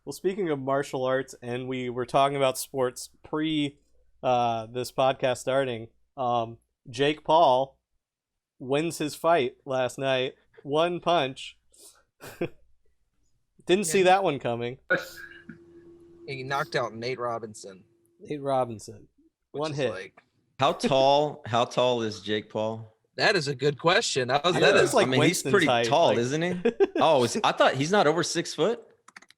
Well, speaking of martial arts, and we were talking about sports pre this podcast starting. Jake Paul wins his fight last night. One punch. Didn't see that one coming. He knocked out Nate Robinson. Nate Robinson. One hit. Like... How tall is Jake Paul? That is a good question. That is like he's pretty tall, like... isn't he? Oh, I thought he's not over 6 foot.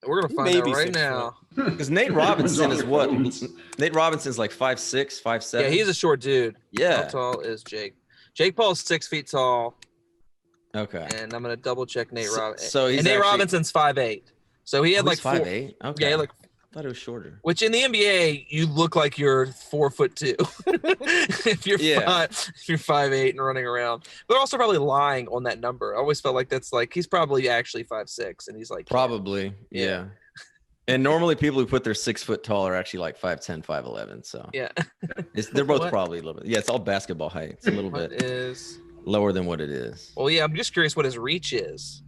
We're gonna find out right now. Because Nate Robinson is what? Nate Robinson's like 5'6", 5'7". Yeah, he's a short dude. Yeah. How tall is Jake? Jake Paul's 6 feet tall. Okay. And I'm gonna double check Nate Robinson. So he's Nate Robinson's 5'8". So he had like 5'8". Okay. Yeah, I thought it was shorter. Which in the NBA, you look like you're 4'2" if you're 5'8" and running around. But also probably lying on that number. I always felt like that's like he's probably actually 5'6", and he's like probably yeah. And normally people who put their 6 foot tall are actually like 5'10", 5'11". So yeah, they're both probably a little bit. Yeah, it's all basketball height. It's a little bit lower than what it is. Well, yeah, I'm just curious what his reach is.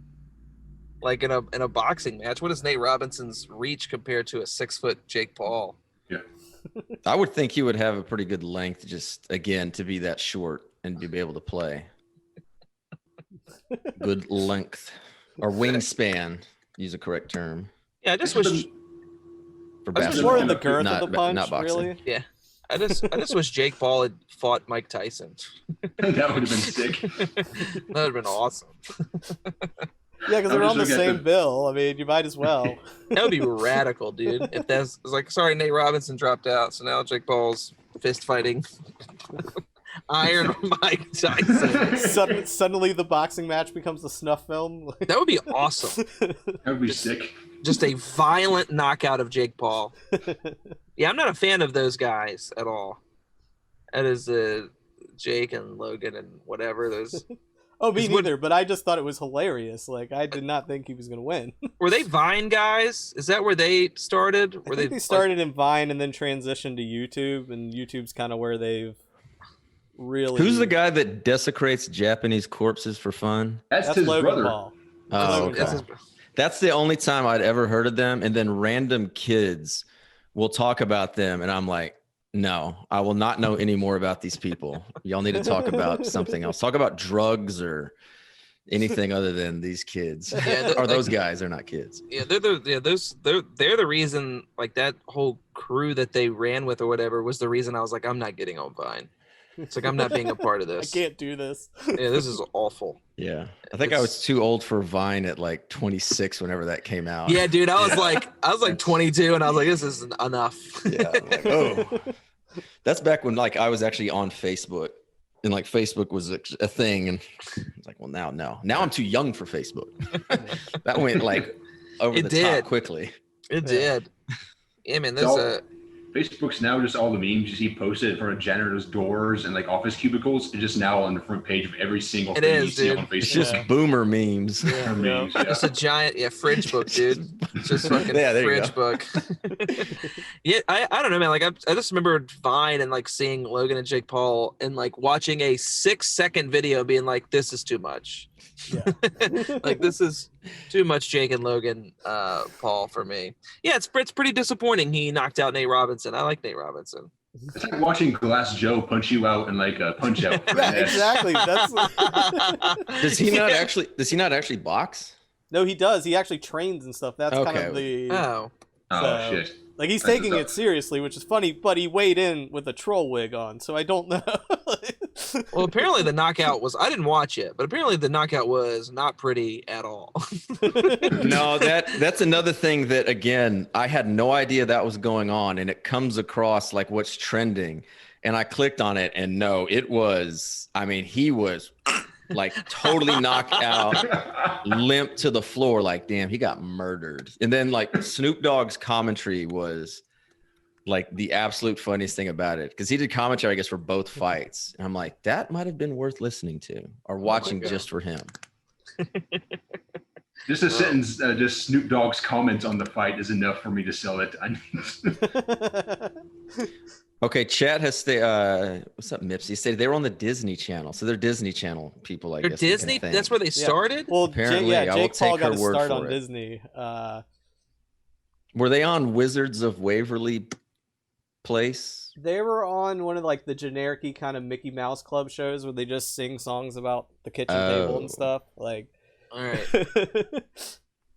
Like in a boxing match, what is Nate Robinson's reach compared to a 6 foot Jake Paul? Yeah, I would think he would have a pretty good length, just again to be that short and to be able to play. Good length or wingspan, use a correct term. Yeah, I just wish for basketball. More in the girth of the punch, not boxing. really. Yeah, I just wish Jake Paul had fought Mike Tyson. That would have been sick. That would have been awesome. Yeah, because they're on the same bill. I mean, you might as well. That would be radical, dude. If that's like, sorry, Nate Robinson dropped out, so now Jake Paul's fist fighting Iron Mike Tyson. Suddenly, the boxing match becomes a snuff film. That would be awesome. That would be sick. Just a violent knockout of Jake Paul. Yeah, I'm not a fan of those guys at all. That is Jake and Logan and whatever those. Oh, me neither, but I just thought it was hilarious. Like, I did not think he was going to win. Were they Vine guys? Is that where they started? I think they started in Vine and then transitioned to YouTube, and YouTube's kind of where they've really... Who's the guy that desecrates Japanese corpses for fun? That's his Logan brother. Paul. Oh, okay. That's the only time I'd ever heard of them, and then random kids will talk about them, and I'm like, no, I will not know any more about these people. Y'all need to talk about something else. Talk about drugs or anything other than these kids. Yeah, or those guys. They're not kids. Yeah, they're the reason. Like that whole crew that they ran with or whatever was the reason I was like, I'm not getting on Vine. It's like I'm not being a part of this. I can't do this. Yeah, this is awful. Yeah, I think I was too old for Vine at like 26 whenever that came out. Yeah, dude, I was like 22, and I was like, this is enough. Yeah, I'm like, oh, that's back when like I was actually on Facebook, and like Facebook was a thing, and it's like, well, now I'm too young for Facebook. That went like over top quickly. It did. Yeah, man, there's Facebook's now just all the memes you see posted in front of janitors' doors and like office cubicles. It's just now on the front page of every single thing you see on Facebook. It's just boomer memes. Yeah, memes, yeah. It's a giant fridge book, dude. It's just fucking fridge book. Yeah, I don't know, man. Like I just remember Vine and like seeing Logan and Jake Paul and like watching a 6-second video being like, this is too much. Yeah. Like this is too much Jake and Logan Paul for me. Yeah, it's pretty disappointing he knocked out Nate Robinson. I like Nate Robinson. It's like watching Glass Joe punch you out and like a punch out. Yeah, exactly. That's Does he not actually box? No, he does. He actually trains and stuff. That's kind of the shit. Like he's taking it seriously, which is funny, but he weighed in with a troll wig on, so I don't know. Well, apparently the knockout was, I didn't watch it, but apparently the knockout was not pretty at all. No, that's another thing that, again, I had no idea that was going on, and it comes across like what's trending, and I clicked on it, and no, it was, I mean, he was like totally knocked out, limp to the floor, like, damn, he got murdered. And then like Snoop Dogg's commentary was like the absolute funniest thing about it, because he did commentary, I guess, for both fights, and I'm like, that might have been worth listening to or watching just for him. Just a sentence, just Snoop Dogg's comments on the fight is enough for me to sell it. Okay, chat has what's up, Mipsy? Stated they were on the Disney Channel, so they're Disney Channel people, I guess. Disney? That's where they started? Well, apparently, Jake Paul got his start on it. Disney. Were they on Wizards of Waverly Place? They were on one of like the generic-y kind of Mickey Mouse Club shows where they just sing songs about the kitchen table and stuff. Like, all right,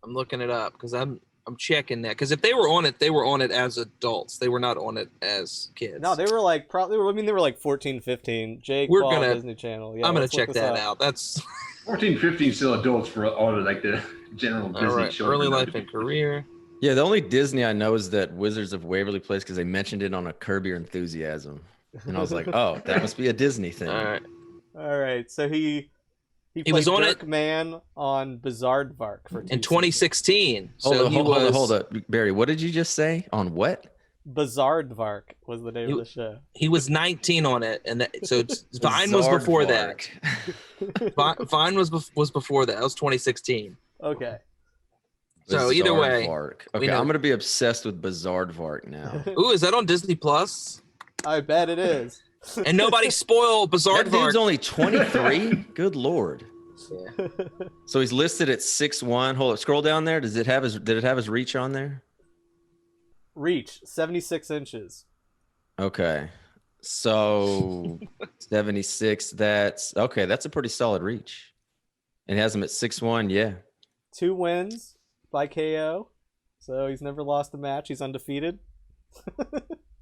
I'm looking it up because I'm checking that, because if they were on it as adults. They were not on it as kids. No, they were like they were like 14, 15. Jake Paul, Disney Channel. Yeah, I'm gonna check that out. That's 14, 15 still adults for all of like the general Disney show. Early life and career. Yeah, the only Disney I know is that Wizards of Waverly Place because they mentioned it on a Curb Your Enthusiasm, and I was like, oh, that must be a Disney thing. All right. So he was on Dirk Man on Bizarrevark for in 2016. Hold up, Barry. What did you just say? On what? Bizarrevark was the name of the show. He was 19 on it, and Vine was before that. Vine was before that. That was 2016. Okay. So either way, okay, I'm gonna be obsessed with Bizarrevark now. Ooh, is that on Disney Plus? I bet it is. And nobody spoil Bizarrevark. That dude's only 23. Good lord. Yeah. So he's listed at 6'1". Hold up, scroll down there. Did it have his reach on there? Reach 76 inches. Okay, so 76. That's a pretty solid reach. And has him at 6'1". Yeah. 2 wins by KO, so he's never lost a match. He's undefeated.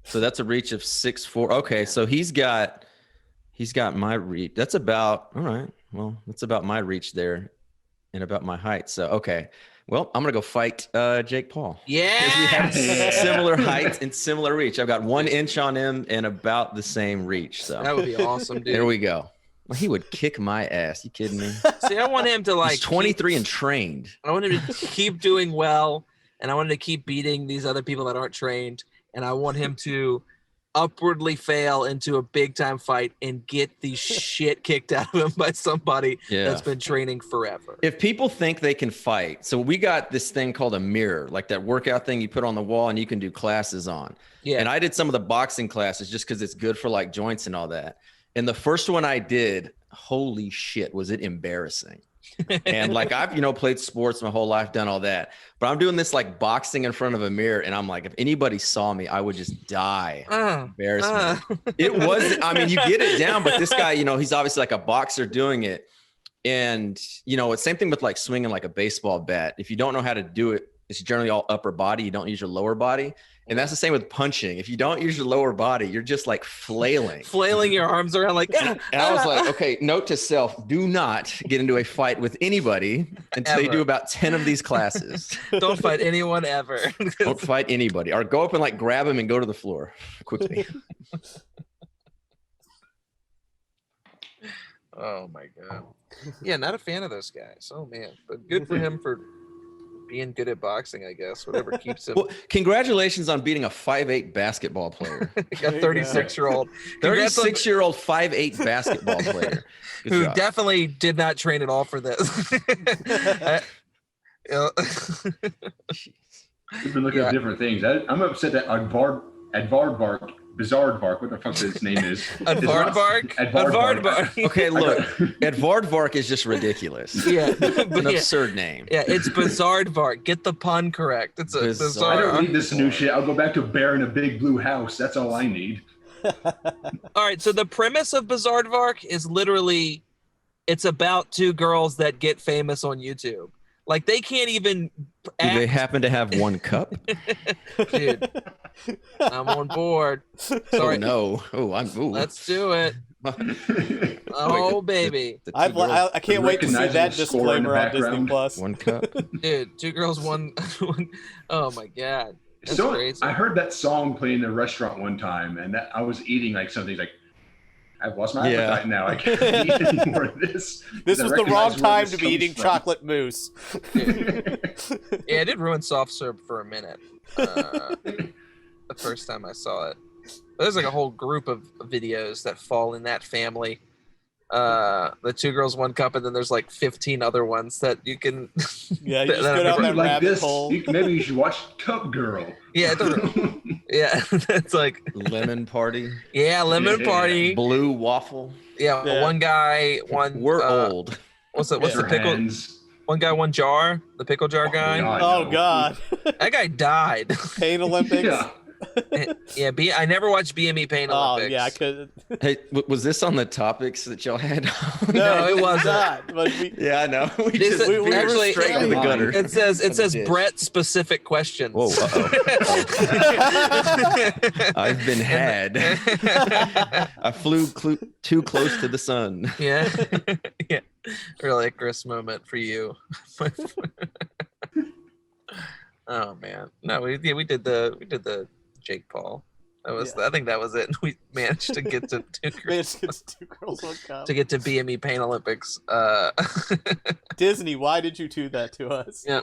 So that's a reach of 6'4". Okay, so he's got my reach. That's about all right. Well, that's about my reach there, and about my height. So okay, well, I'm gonna go fight Jake Paul. Yeah, we have similar height and similar reach. I've got 1 inch on him and about the same reach. So that would be awesome, dude. There we go. Well, he would kick my ass. You kidding me? See, I want him to like. He's 23 and trained. I want him to keep doing well, and I want him to keep beating these other people that aren't trained, and I want him to upwardly fail into a big time fight and get the shit kicked out of him by somebody that's been training forever. If people think they can fight, so we got this thing called a mirror, like that workout thing you put on the wall and you can do classes on. Yeah. And I did some of the boxing classes just because it's good for like joints and all that. And the first one I did, holy shit, was it embarrassing. And like I've, played sports my whole life, done all that, but I'm doing this like boxing in front of a mirror. And I'm like, if anybody saw me, I would just die. Embarrassment. It was, I mean, you get it down, but this guy, he's obviously like a boxer doing it. And, it's same thing with like swinging like a baseball bat. If you don't know how to do it, it's generally all upper body. You don't use your lower body. And that's the same with punching. If you don't use your lower body, you're just like flailing your arms around like. And I was like, okay, note to self: do not get into a fight with anybody until you do about 10 of these classes. Don't fight anyone ever. Don't fight anybody, or go up and like grab him and go to the floor quickly. Oh my god! Yeah, not a fan of those guys. Oh man, but good for him for being good at boxing, I guess. Whatever keeps him. Well, congratulations on beating a 5'8" basketball player. A 36-year-old. 36-year-old 5'8" basketball player. Good who job. definitely did not train at all for this. We've been looking at different things. I'm upset that Bizarrevark, what the fuck his name is? Advardvark. Okay, look, Advardvark is just ridiculous. Yeah, an absurd name. Yeah, it's Bizarrevark. Get the pun correct. It's a bizarre. I don't need this new shit. I'll go back to Bear in a Big Blue House. That's all I need. All right, so the premise of Bizarrevark is literally, it's about 2 girls that get famous on YouTube. Like they can't even. Do they happen to have 1 cup? Dude, I'm on board. Sorry. Oh no! Let's do it. Oh baby! I can't wait to see that disclaimer on Disney Plus. 1 cup. Dude, 2 girls, 1. Oh my god! That's crazy. I heard that song play in a restaurant one time, and I was eating like something like. I've lost my appetite now. I can't eat any more of this. This was the wrong time to be eating chocolate mousse. Yeah, it did ruin soft serve for a minute. The first time I saw it. But there's like a whole group of videos that fall in that family. The 2 girls, 1 cup, and then there's like 15 other ones that you can. Yeah, you just go down that rabbit hole. Maybe you should watch Cup Girl. Yeah, yeah, it's like Lemon Party. Yeah, Lemon Party. Blue Waffle. Yeah, one guy, one. We're old. What's the pickle? Hands. One guy, one jar. The pickle jar guy. Oh God. That guy died. Pain Olympics. Yeah. I never watched BME Pain Olympics. Oh yeah, I could. Hey, was this on the topics that y'all had? No, it wasn't. Not, but Yeah, I know. We were actually straight to the gutter. It says Brett specific questions. Whoa. I've been had. I flew too close to the sun. Yeah. Yeah. Really a Chris moment for you. Oh man. No, we did the Jake Paul. I think that was it. We managed to get to two girls, one cup. to get to BME Pain Olympics. Disney, why did you do that to us? Yeah.